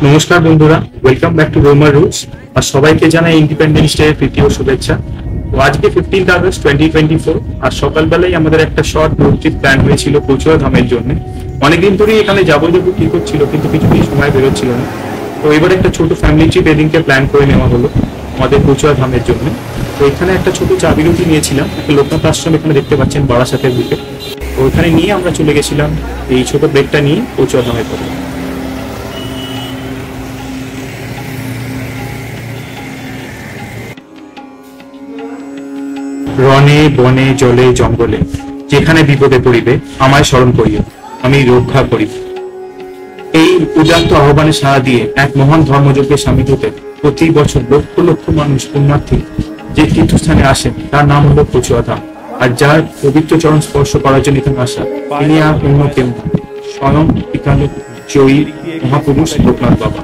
নমস্কার বন্ধুরা, welcome back to রোমার roots. আর সবাইকে জানাই ইন্ডিপেন্ডেন্স ডে প্রীতি ও শুভেচ্ছা। তো আজকে 15 আগস্ট 2024, আর সকালবেলায় আমাদের একটা শর্ট রোড ট্রিপ প্ল্যান হয়েছিল কচুয়া ধামের জন্য। অনেকদিন ধরেই এখানে যাবো ঠিক হচ্ছিল, কিন্তু কিছুতেই সময় বেরোচ্ছিল না। তো এবার একটা ছোট ফ্যামিলি ট্রিপ এদিনকে প্ল্যান করে নেওয়া হলো আমাদের কচুয়া ধামের জন্য। তো এখানে একটা ছোট চা বিরতি নিয়েছিলাম, একটা লোকনাথ আশ্রম এখানে দেখতে পাচ্ছেন বারাসাতের দিকে। তো ওখানে নিয়ে আমরা চলে গেছিলাম এই ছোট ব্রেকটা নিয়ে কচুয়া ধামের পথে। রণে বনে জলে জঙ্গলে যেখানে বিপদে পড়িবে আমায় স্মরণ করিও, আমি রক্ষা করিব। এই উদাত্ত আহ্বানে সাড়া দিয়ে এক মহান ধর্মযজ্ঞে সামিল হতে প্রতি বছর লক্ষ লক্ষ মানুষ পুণ্যার্থী যে তীর্থস্থানে আসেন তার নাম হলো কচুয়া ধাম। আর যার পবিত্র চরণ স্পর্শ করার জন্য এখানে আসা, তিনি আর অন্য কেউ না, স্বয়ং এখানে জয়ী মহাপুরুষ লোকনাথ বাবা।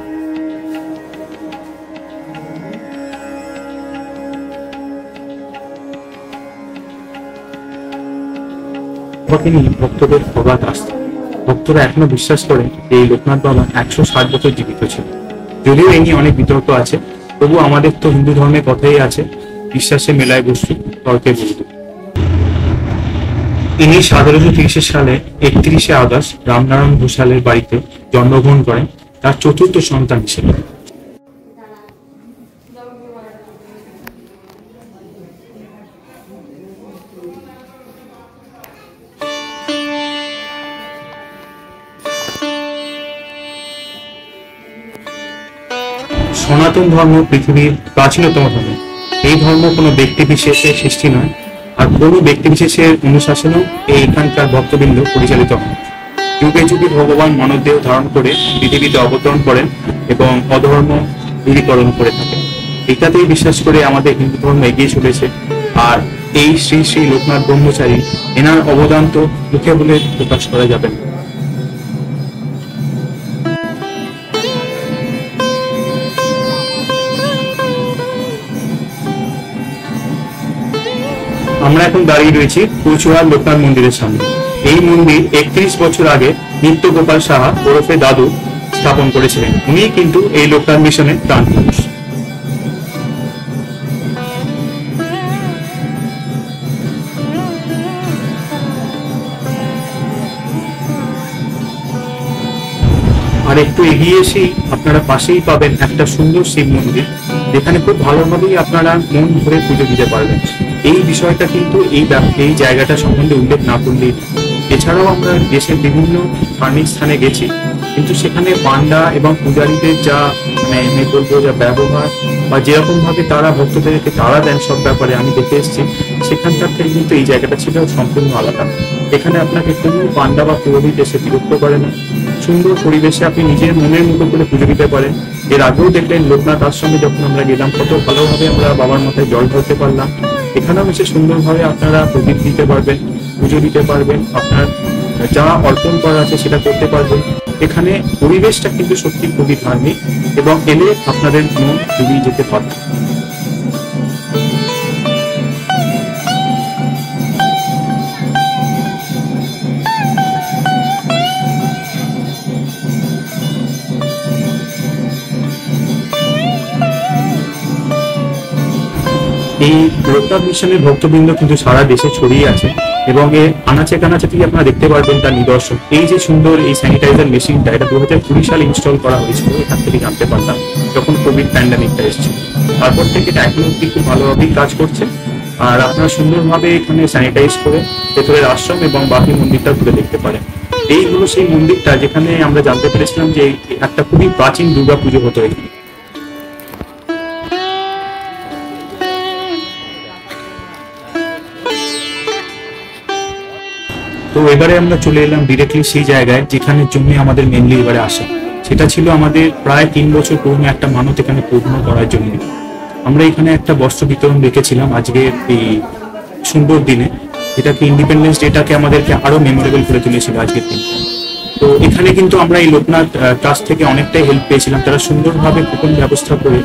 নিয়ে ভক্তদের অগাধ আস্থা। ভক্তরা এখনো বিশ্বাস করেন এই লোকনাথ বাবা 160 বছর জীবিত ছিল। যদিও এই নিয়ে অনেক বিতর্ক আছে, তবু আমাদের তো হিন্দু ধর্মের কথাই আছে, বিশ্বাসে মেলায় বস্তু তর্কে বস্তু। ইনি 1730 সালে 31 আগস্ট রামনারায়ণ ঘোষালের বাড়িতে জন্মগ্রহণ করেন, তার চতুর্থ সন্তান হিসেবে। সনাতন ধর্ম পৃথিবীর প্রাচীনতম ধর্ম। এই ধর্ম কোনো ব্যক্তি বিশেষের সৃষ্টি নয়, আর কোনো ব্যক্তি বিশেষের অনুশাসনেও এখানকার ভক্তবৃন্দ পরিচালিত হন। যুগে যুগে ভগবান মানবদেহ ধারণ করে পৃথিবীতে অবতরণ করেন এবং অধর্ম দূরীকরণ করে থাকেন। এটাতেই বিশ্বাস করে আমাদের হিন্দু ধর্ম এগিয়ে চলেছে। আর এই শ্রী শ্রী লোকনাথ ব্রহ্মচারী, এনার অবদান তো মুখে বলে প্রকাশ করা যাবে না। আমরা এখন দাঁড়িয়ে রয়েছি কচুয়া লোকনাথ মন্দিরের সামনে। এই মন্দির 31 বছর আগে নিত্য গোপাল সাহা ওরফে দাদু স্থাপন করেছিলেন। উনি কিন্তু এই লোকনাথ মিশনের প্রাণ পুরুষ। আর একটু এগিয়ে এসেই আপনারা পাশেই পাবেন একটা সুন্দর শিব মন্দির, যেখানে খুব ভালোভাবেই আপনারা মন ভরে পুজো দিতে পারবেন। এই বিষয়টা কিন্তু এই জায়গাটা সম্বন্ধে উল্লেখ না করলেই। এছাড়াও আমরা দেশের বিভিন্ন ধার্মিক স্থানে গেছি, কিন্তু সেখানে পান্ডা এবং পূজারীদের যা আমি বলবো যা ব্যবহার বা যেরকম ভাবে তারা ভক্তদেরকে তাড়া দেন সব ব্যাপারে আমি দেখে এসেছি, সেখানকার থেকে কিন্তু এই জায়গাটা ছিল সম্পূর্ণ আলাদা। এখানে আপনাকে কোনো পান্ডা বা পুরোহিত এসে বিরক্ত করে না। সুন্দর পরিবেশে আপনি নিজের মনের মতো করে পুজো দিতে পারেন। এর আগেও দেখলেন লোকনাথ আশ্রমে যখন আমরা গেলাম, কত ভালোভাবে আমরা বাবার মাথায় জল ঢালতে পারলাম। এখানেও এসে সুন্দরভাবে আপনারা প্রদীপ দিতে পারবেন, পুজো দিতে পারবেন, আপনার যা অর্পণ করা আছে সেটা করতে পারবেন। এখানে পরিবেশটা কিন্তু সত্যি খুবই ধার্মিক, এবং এলে আপনাদের মন জুড়িয়ে যেতে পারবে। এই লোকনাথ মিশনের ভক্তবৃন্দ কিন্তু সারা দেশে ছড়িয়ে আছে, এবং এর আনাচে কানাচে থেকে আপনারা দেখতে পারবেন তার নিদর্শন। এই যে সুন্দর এই স্যানিটাইজার মেশিনটা, এটা 2020 সালে ইনস্টল করা হয়েছিল। এখান থেকে জানতে পারলাম যখন কোভিড প্যান্ডামিকটা এসেছিল। তারপর থেকে এটা এখন অব্দি খুব ভালোভাবেই কাজ করছে। আর আপনারা সুন্দরভাবে এখানে স্যানিটাইজ করে ভেতরের আশ্রম এবং বাকি মন্দিরটা ঘুরে দেখতে পারেন। এই হলো সেই মন্দিরটা যেখানে আমরা জানতে পেরেছিলাম যে একটা খুবই প্রাচীন দুর্গা পুজো হতো এখানে। তো এবারে আমরা চলে এলাম ডিরেক্টলি সেই জায়গায় যেখানের জন্য আমাদের মেনলি এবারে আসা। সেটা ছিল আমাদের প্রায় 3 বছর পুরনো একটা মানত এখানে পূর্ণ করার জন্য। আমরা এখানে একটা বস্ত্র বিতরণ রেখেছিলাম আজকে এই সুন্দর দিনে, যেটাকে ইন্ডিপেন্ডেন্স ডেটাকে আমাদেরকে আরো মেমোরেবল করে তুলেছিল আজকের দিন। তো এখানে কিন্তু আমরা এই লোকনাথ ট্রাস্ট থেকে অনেকটাই হেল্প পেয়েছিলাম। তারা সুন্দরভাবে কুপন ব্যবস্থা করে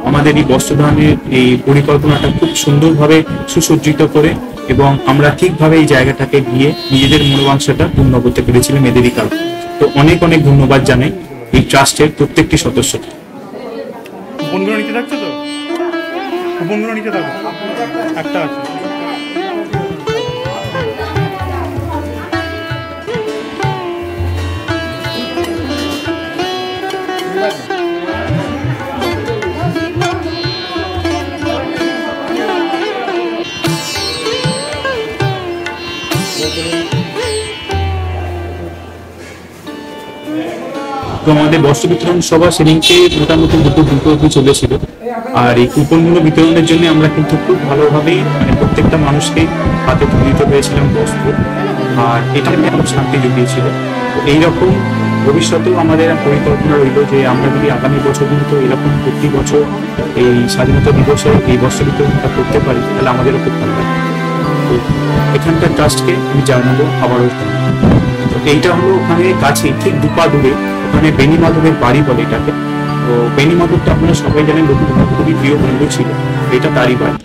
আমাদের এই বস্ত্রদানের এই পরিকল্পনাটা খুব সুন্দরভাবে সুসজ্জিত করে, এবং আমরা ঠিকভাবে এই জায়গাটাকে গিয়ে নিজেদের মনোবাঞ্ছাটা পূর্ণ করতে পেরেছিলাম এদেরই কারণে। তো অনেক অনেক ধন্যবাদ জানাই এই ট্রাস্টের প্রত্যেকটি সদস্য। কুপনগুলো নিচে থাকছে তো, কুপনগুলো নিচে থাকো, একটা আছে। তো আমাদের বস্ত্র বিতরণ সভা সেদিনকে মোটামুটি দুটো অবধি চলেছিল। আর এই কুপনগুলো বিতরণের জন্য আমরা কিন্তু খুব ভালোভাবেই মানে প্রত্যেকটা মানুষকে হাতে তুলে দিতে পেরেছিলাম বস্ত্র, আর এটা খুব শান্তি জুগিয়েছিল। তো এইরকম ভবিষ্যতেও আমাদের পরিকল্পনা রইল যে আমরা যদি আগামী বছর কিন্তু এরকম প্রতি বছর এই স্বাধীনতা দিবসে এই বস্ত্র বিতরণটা করতে পারি, তাহলে আমাদেরও খুব ভালো লাগে। তো এখানকার ট্রাস্টকে আমি জানাবো আবারও। তো এইটা হলো ওখানে কাছে ঠিক দুপা দূরে, ওখানে বেনি মাধবের বাড়ি বলে এটাকে। তো বেনি মাধবটা আপনারা সবাই জানেন, রবীন্দ্রনাথ খুবই প্রিয় বন্ধু ছিল, এটা তারই বাড়ি।